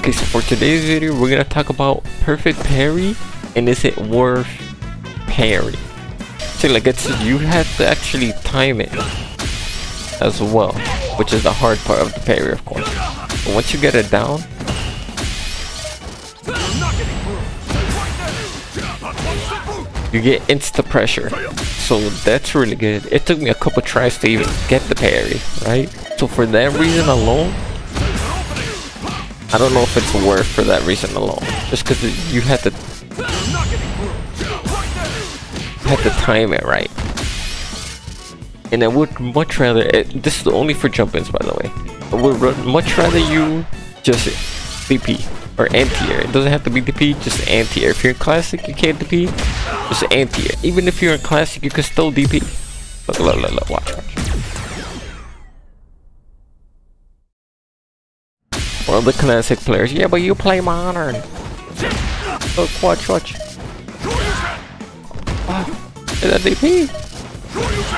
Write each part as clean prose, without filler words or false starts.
Okay, so for today's video, we're gonna talk about perfect parry and is it worth parry. So like you have to actually time it as well, which is the hard part of the parry, of course. But once you get it down, you get insta pressure, so that's really good. It took me a couple tries to even get the parry, right? So for that reason alone, I don't know if it's worth for that reason alone, just because you had to time it right. And I would much rather, this is only for jump-ins by the way, I would much rather you just DP or anti-air. It doesn't have to be DP, just anti-air. If you're in classic, you can't DP, just anti-air. Even if you're in classic, you can still DP. Look, watch. One of the classic players, yeah, but you play modern. Look, watch. Is that DP?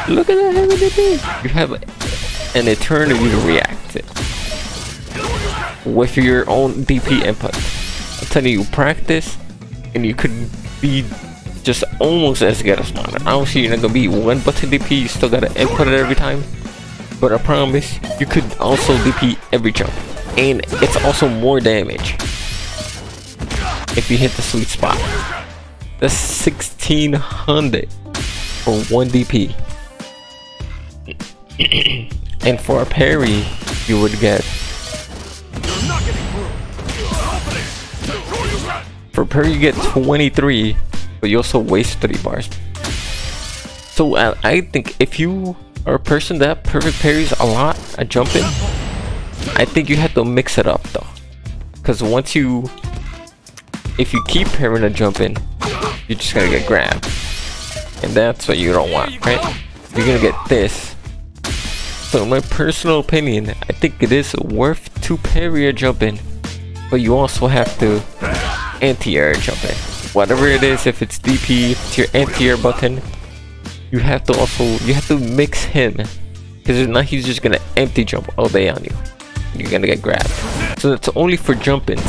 Look at that heavy DP. You have an eternity to react to with your own DP input. I'm telling you, practice and you could be just almost as good as modern. Obviously you're not gonna be one button DP, you still gotta input it every time, but I promise you could also DP every jump, and it's also more damage if you hit the sweet spot. That's 1600 for one DP. And for a parry you would get, for parry you get 23, but you also waste 3 bars. So I think if you are a person that perfect parries a lot at jumping, I think you have to mix it up though, because if you keep parrying a jumping, you're just gonna get grabbed, and that's what you don't want, right? You're gonna get this. So in my personal opinion, I think it is worth to parry a jumping, but you also have to anti-air jumping. Whatever it is, if it's DP, if it's your anti-air button, you have to mix him, because if not, he's just gonna empty jump all day on you. You're gonna get grabbed. So that's only for jumping.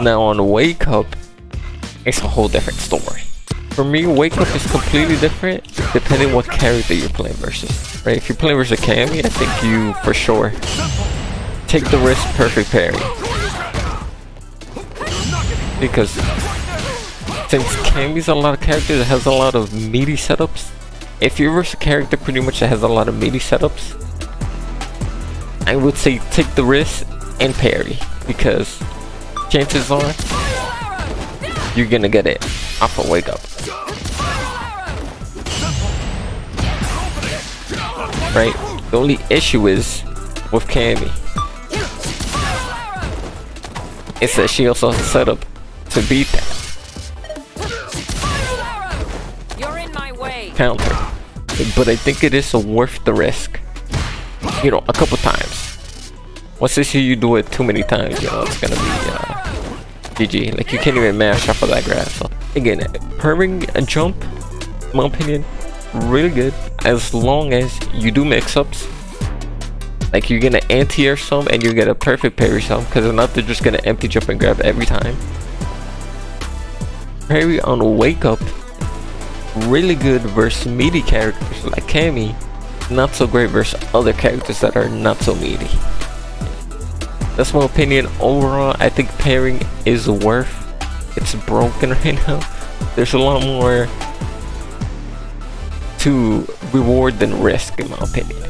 Now on wake up, it's a whole different story. For me, wake up is completely different depending what character you're playing versus. Right? If you're playing versus Cammy, I think you for sure take the risk perfect parry, because since Cammy's a lot of characters that has a lot of meaty setups, if you're versus a character pretty much that has a lot of meaty setups, I would say take the risk and parry, because chances are you're gonna get it off a wake up. Right? The only issue is with Cammy is that she also has a setup to beat that. You're in my way. Counter. But I think it is worth the risk. You know, a couple times. Once they see you do it too many times, you know, it's gonna be GG. Like, you can't even mash off of that grab. So again, parrying a jump, in my opinion, really good as long as you do mix-ups. Like, you're gonna anti-air some and you get a perfect parry some, because if not, they're just gonna empty jump and grab every time. Parry on wake up, really good versus meaty characters like Cammy, not so great versus other characters that are not so meaty. That's my opinion. Overall, I think parrying is worth. It's broken right now. There's a lot more to reward than risk, in my opinion.